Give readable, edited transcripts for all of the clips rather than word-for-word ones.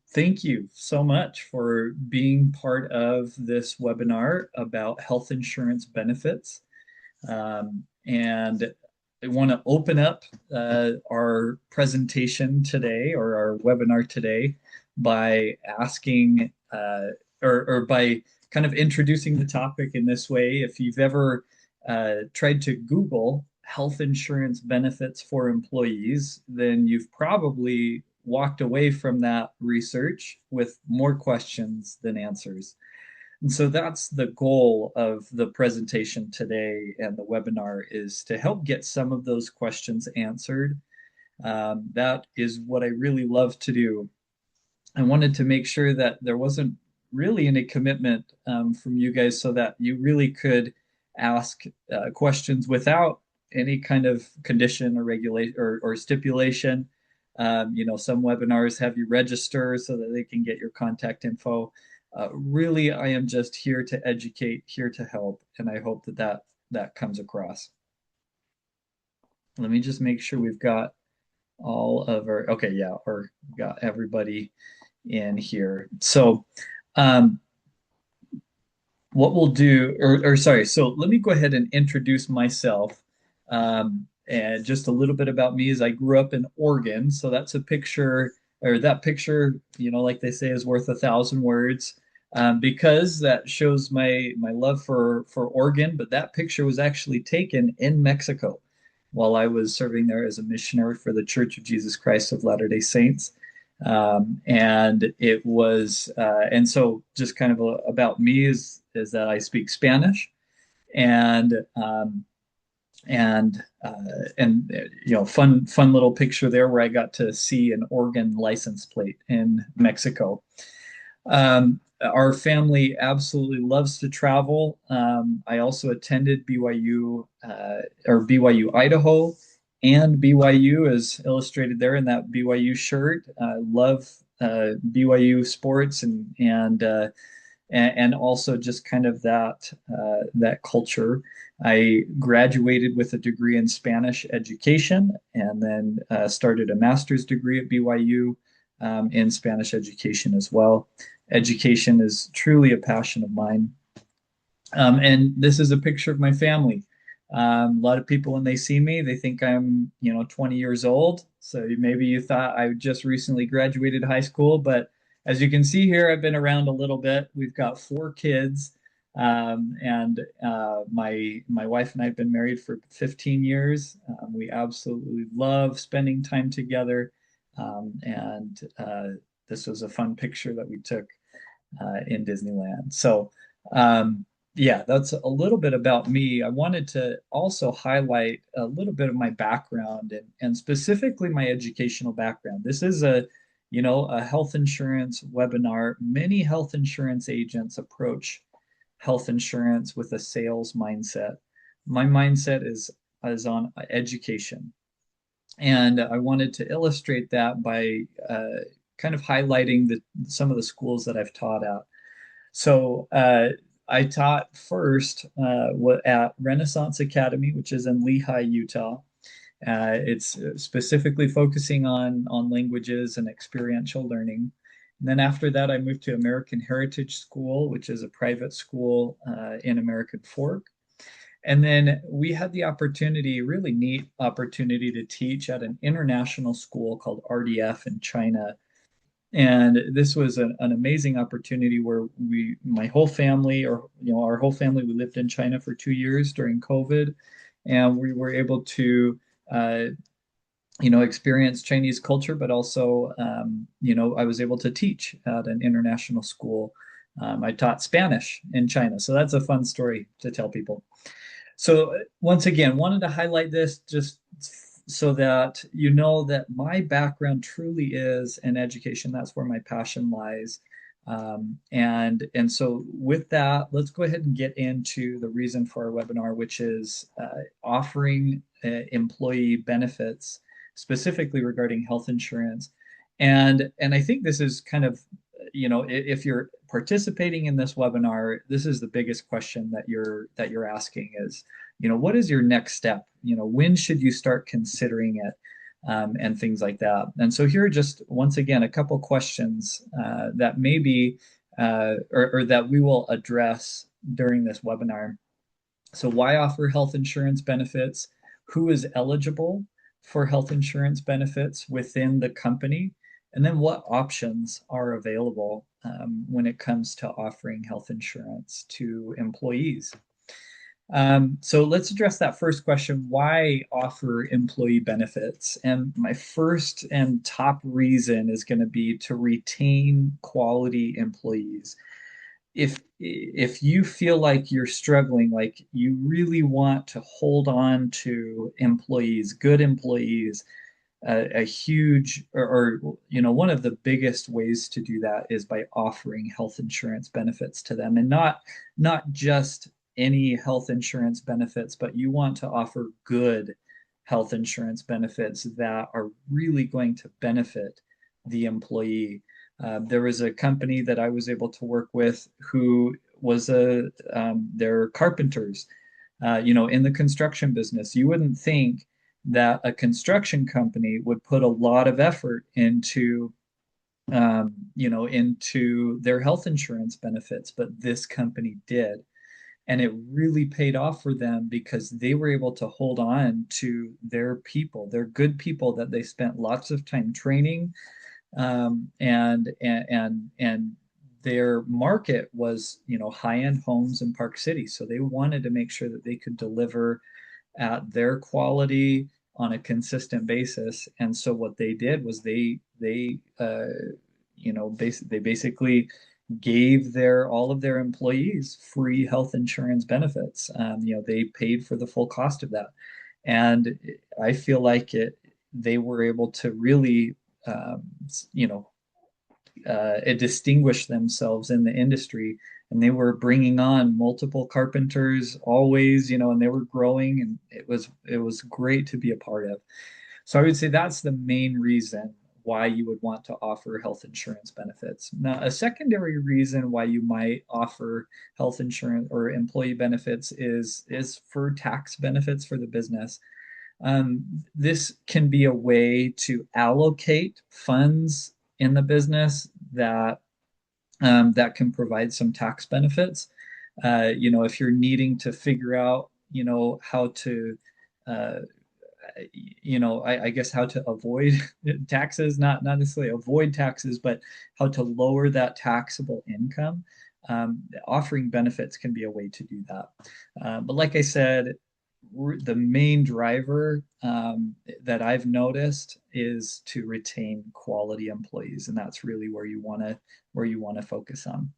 thank you so much for being part of this webinar about health insurance benefits. And I want to open up our presentation today or our webinar today by asking or by kind of introducing the topic in this way. If you've ever tried to Google health insurance benefits for employees, then you've probably walked away from that research with more questions than answers. And so that's the goal of the presentation today and the webinar is to help get some of those questions answered. That is what I really love to do. I wanted to make sure that there wasn't really any commitment from you guys so that you really could ask questions without any kind of condition or regulation or stipulation. Some webinars have you register so that they can get your contact info. Really, I am just here to educate, here to help, and I hope that comes across. Let me just make sure we've got all of our, okay, yeah, or got everybody in here. So um, what we'll do, or sorry, so let me go ahead and introduce myself. And just a little bit about me is I grew up in Oregon. So that's a picture, or that picture, like they say, is worth 1,000 words. Because that shows my love for Oregon, but that picture was actually taken in Mexico while I was serving there as a missionary for the Church of Jesus Christ of Latter-day Saints. And it was, and so just kind of about me is that I speak Spanish, and and fun little picture there where I got to see an Oregon license plate in Mexico. Our family absolutely loves to travel. I also attended BYU or BYU Idaho and BYU is illustrated there in that BYU shirt. Love BYU sports and also just kind of that culture. I graduated with a degree in Spanish education and then started a master's degree at BYU in Spanish education as well. Education is truly a passion of mine. And this is a picture of my family. A lot of people, when they see me, they think I'm, 20 years old. So maybe you thought I just recently graduated high school, but as you can see here, I've been around a little bit. We've got 4 kids, and my wife and I have been married for 15 years. We absolutely love spending time together, and this was a fun picture that we took in Disneyland. So, yeah, that's a little bit about me. I wanted to also highlight a little bit of my background and specifically my educational background. This is a health insurance webinar. Many health insurance agents approach health insurance with a sales mindset. My mindset is on education. And I wanted to illustrate that by kind of highlighting some of the schools that I've taught at. So I taught first at Renaissance Academy, which is in Lehi, Utah. It's specifically focusing on languages and experiential learning. And then after that, I moved to American Heritage School, which is a private school in American Fork. And then we had the opportunity, really neat opportunity to teach at an international school called RDF in China. And this was an amazing opportunity where my whole family, or our whole family, we lived in China for 2 years during COVID, and we were able to, experience Chinese culture, but also, I was able to teach at an international school. I taught Spanish in China, so that's a fun story to tell people. So once again, wanted to highlight this just so that you know that my background truly is in education. That's where my passion lies. And so with that, let's go ahead and get into the reason for our webinar, which is offering employee benefits, specifically regarding health insurance. And I think this is kind of, if you're participating in this webinar, this is the biggest question that you're asking is, what is your next step? When should you start considering it? and things like that. And so here are just once again a couple questions that maybe or that we will address during this webinar. So why offer health insurance benefits? Who is eligible for health insurance benefits within the company? And then what options are available when it comes to offering health insurance to employees? So let's address that first question. Why offer employee benefits? And my first and top reason is going to be to retain quality employees. If you feel like you're struggling, like you really want to hold on to employees, good employees, a huge or one of the biggest ways to do that is by offering health insurance benefits to them, and not just any health insurance benefits, but you want to offer good health insurance benefits that are really going to benefit the employee. There was a company that I was able to work with who was they're carpenters, in the construction business. You wouldn't think that a construction company would put a lot of effort into their health insurance benefits, but this company did. And it really paid off for them because they were able to hold on to their people, their good people that they spent lots of time training, and their market was, high-end homes in Park City. So they wanted to make sure that they could deliver at their quality on a consistent basis. And so what they did was they basically gave their all of their employees free health insurance benefits. They paid for the full cost of that, and I feel like they were able to really, um, you know, distinguish themselves in the industry, and they were bringing on multiple carpenters always, and they were growing, and it was great to be a part of. So I would say that's the main reason why you would want to offer health insurance benefits. Now, a secondary reason why you might offer health insurance or employee benefits is for tax benefits for the business. This can be a way to allocate funds in the business that can provide some tax benefits. If you're needing to figure out, how to, uh, I guess how to avoid taxes, not necessarily avoid taxes, but how to lower that taxable income. Offering benefits can be a way to do that. But like I said, the main driver that I've noticed is to retain quality employees, and that's really where you want to focus on.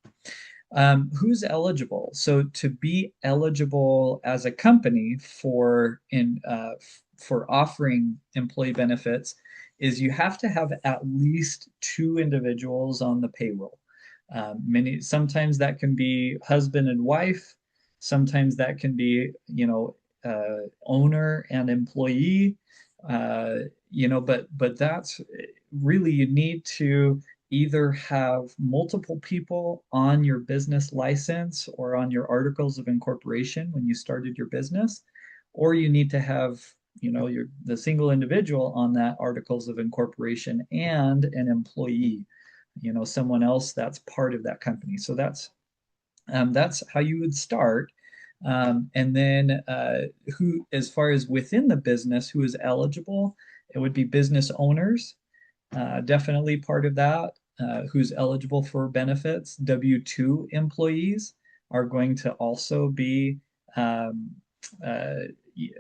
Who's eligible? So to be eligible as a company for offering employee benefits is you have to have at least two individuals on the payroll. Sometimes that can be husband and wife. Sometimes that can be, owner and employee. But that's really, you need to either have multiple people on your business license or on your articles of incorporation when you started your business, or you need to have, the single individual on that articles of incorporation and an employee, someone else that's part of that company. So that's how you would start. And then as far as within the business, who is eligible, it would be business owners, definitely part of that, who's eligible for benefits. W-2 employees are going to also be, um, uh,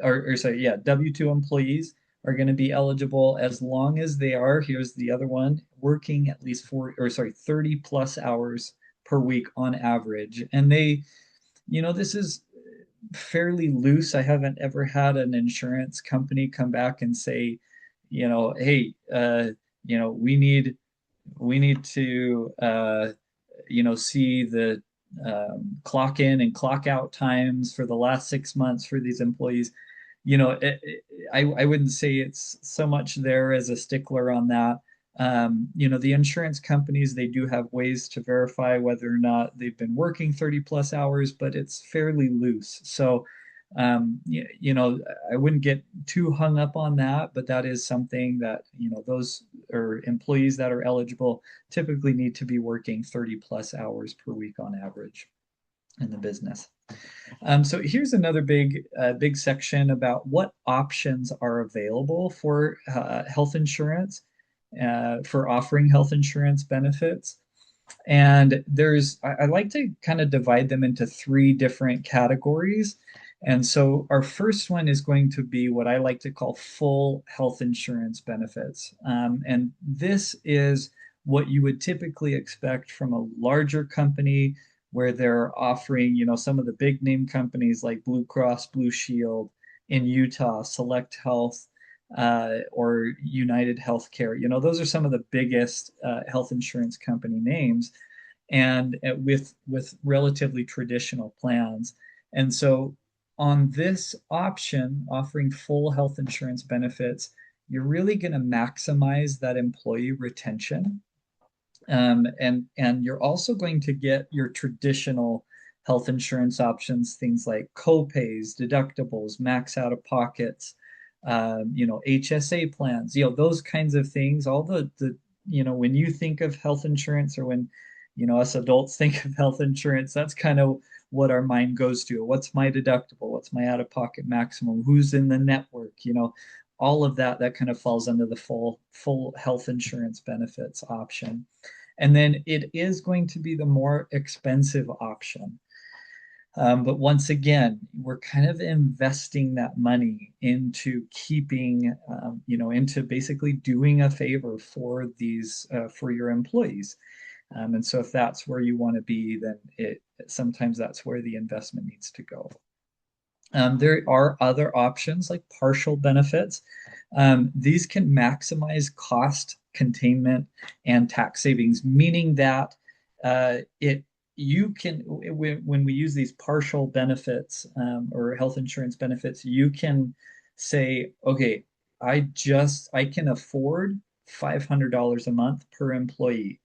or sorry, yeah, W-2 employees are going to be eligible as long as they are, here's the other one, working at least 30 plus hours per week on average. And this is fairly loose. I haven't ever had an insurance company come back and say, hey, we need to see the clock in and clock out times for the last 6 months for these employees. I wouldn't say it's so much there as a stickler on that. The insurance companies, they do have ways to verify whether or not they've been working 30 plus hours, but it's fairly loose. So I wouldn't get too hung up on that, but that is something that, those or employees that are eligible typically need to be working 30 plus hours per week on average in the business. So here's another big section about what options are available for health insurance, for offering health insurance benefits. And I like to kind of divide them into three different categories. And so our first one is going to be what I like to call full health insurance benefits. And this is what you would typically expect from a larger company where they're offering, some of the big name companies like Blue Cross Blue Shield in Utah, Select Health, or United Healthcare. Those are some of the biggest health insurance company names, and with relatively traditional plans. And so, on this option, offering full health insurance benefits, you're really going to maximize that employee retention, and you're also going to get your traditional health insurance options, things like co-pays, deductibles, max out of pockets, HSA plans, those kinds of things. All when you think of health insurance, or when, us adults think of health insurance, that's kind of what our mind goes to. What's my deductible? What's my out-of-pocket maximum? Who's in the network? All of that kind of falls under the full health insurance benefits option. And then it is going to be the more expensive option. But once again, we're kind of investing that money into keeping, into basically doing a favor for for your employees. And so if that's where you want to be, then sometimes that's where the investment needs to go. There are other options like partial benefits. These can maximize cost containment and tax savings, meaning that it you can when we use these partial benefits, or health insurance benefits, you can say, okay, I can afford $500 a month per employee.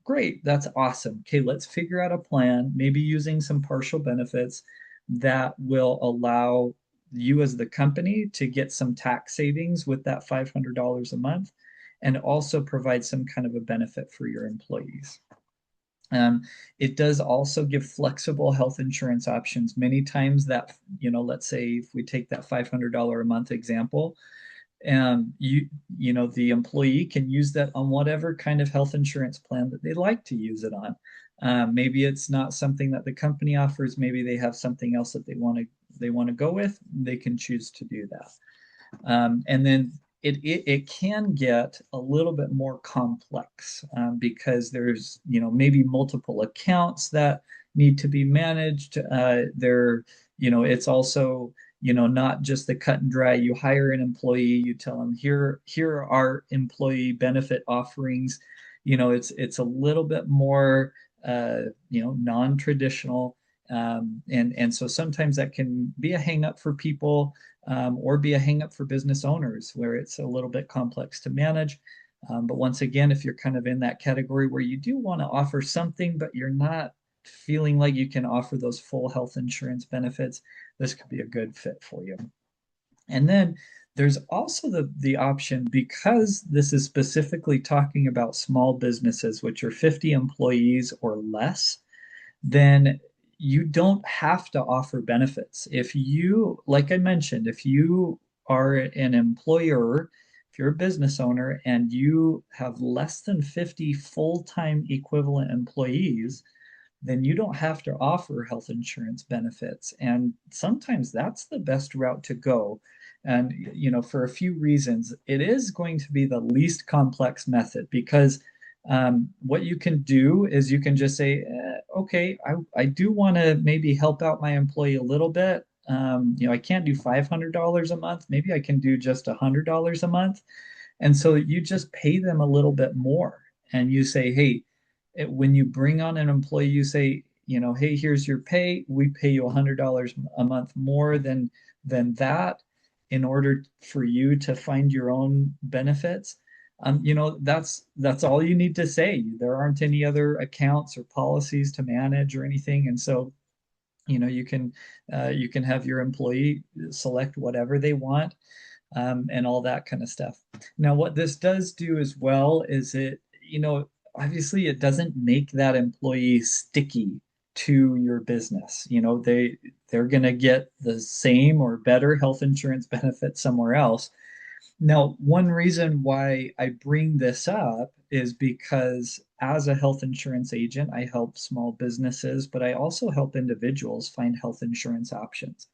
Great, that's awesome. Okay, let's figure out a plan, maybe using some partial benefits that will allow you as the company to get some tax savings with that $500 a month, and also provide some kind of a benefit for your employees. It does also give flexible health insurance options. Many times that, let's say if we take that $500 a month example, the employee can use that on whatever kind of health insurance plan that they like to use it on. Maybe it's not something that the company offers. Maybe they have something else that they want to go with. They can choose to do that. And then it can get a little bit more complex, because there's maybe multiple accounts that need to be managed. It's also not just the cut and dry. You hire an employee, you tell them here are our employee benefit offerings. It's a little bit more non-traditional. And so sometimes that can be a hang up for people, or be a hang up for business owners where it's a little bit complex to manage. But once again, if you're kind of in that category where you do want to offer something, but you're not feeling like you can offer those full health insurance benefits, this could be a good fit for you. And then there's also the option, because this is specifically talking about small businesses, which are 50 employees or less, then you don't have to offer benefits. Like I mentioned, if you are an employer, if you're a business owner and you have less than 50 full-time equivalent employees, then you don't have to offer health insurance benefits. And sometimes that's the best route to go. And, for a few reasons, it is going to be the least complex method, because what you can do is you can just say, okay, I do want to maybe help out my employee a little bit. I can't do $500 a month. Maybe I can do just $100 a month. And so you just pay them a little bit more. And you say, hey, when you bring on an employee, you say, hey, here's your pay. We pay you $100 a month more than that in order for you to find your own benefits. That's all you need to say. There aren't any other accounts or policies to manage or anything. And so You can have your employee select whatever they want, and all that kind of stuff. Now, what this does do as well is obviously it doesn't make that employee sticky to your business. They're going to get the same or better health insurance benefits somewhere else. Now, one reason why I bring this up is because as a health insurance agent, I help small businesses, but I also help individuals find health insurance options.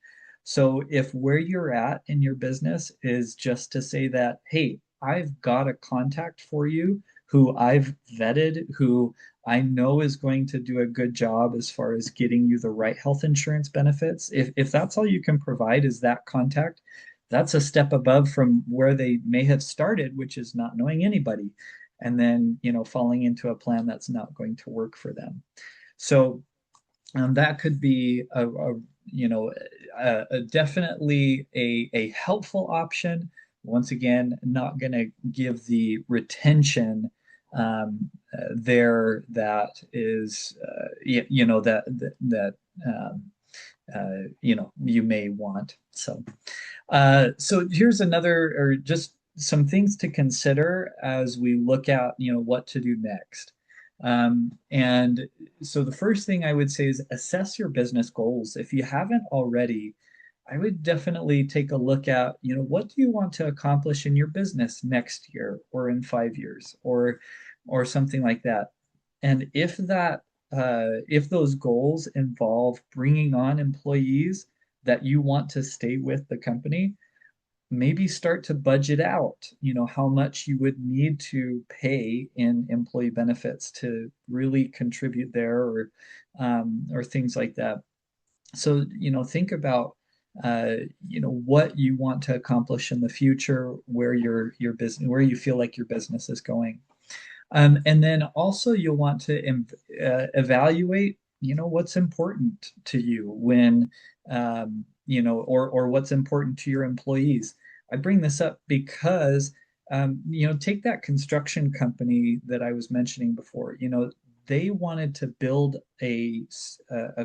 So if where you're at in your business is just to say that, hey, I've got a contact for you who I've vetted, who I know is going to do a good job as far as getting you the right health insurance benefits, if that's all you can provide is that contact, that's a step above from where they may have started, which is not knowing anybody, and then falling into a plan that's not going to work for them. So that could be definitely a helpful option. Once again, not going to give the retention there that is that you may want. So here's another, or just some things to consider as we look at, what to do next. And so the first thing I would say is assess your business goals. If you haven't already, I would definitely take a look at, what do you want to accomplish in your business next year or in 5 years or something like that. And if those involve bringing on employees that you want to stay with the company, maybe start to budget out, how much you would need to pay in employee benefits to really contribute there, or things like that. So, think about, what you want to accomplish in the future, where your business, where you feel like your business is going. And then also you'll want to evaluate, what's important to you when, or what's important to your employees. I bring this up because, take that construction company that I was mentioning before. They wanted to build a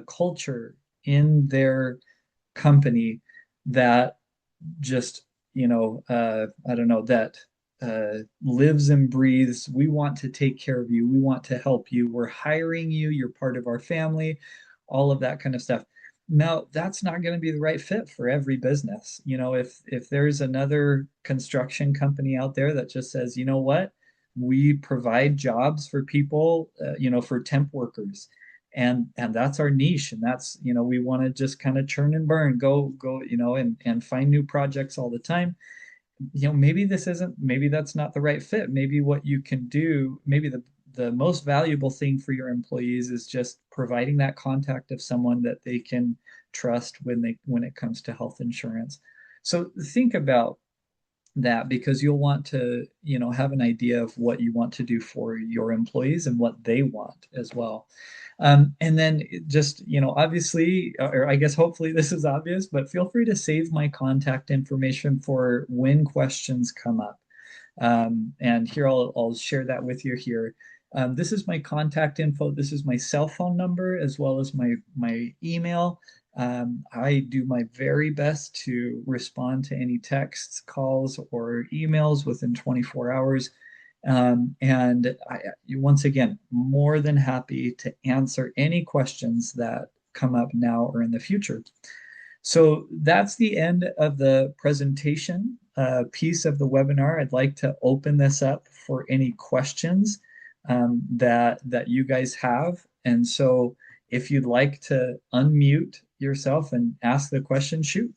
culture in their company that just, I don't know, that lives and breathes. We want to take care of you. We want to help you. We're hiring you. You're part of our family, all of that kind of stuff. Now, that's not going to be the right fit for every business. If there's another construction company out there that just says, you know what, we provide jobs for people, for temp workers, and that's our niche, and that's, we want to just kind of churn and burn, go, and find new projects all the time. Maybe that's not the right fit. Maybe what you can do, maybe the most valuable thing for your employees is just providing that contact of someone that they can trust when it comes to health insurance. So think about that, because you'll want to, have an idea of what you want to do for your employees and what they want as well. And then just, obviously, or I guess hopefully this is obvious, but feel free to save my contact information for when questions come up. And here I'll share that with you here. This is my contact info. This is my cell phone number as well as my email. I do my very best to respond to any texts, calls, or emails within 24 hours. And once again, more than happy to answer any questions that come up now or in the future. So that's the end of the presentation piece of the webinar. I'd like to open this up for any questions that you guys have. And so if you'd like to unmute yourself and ask the question, shoot.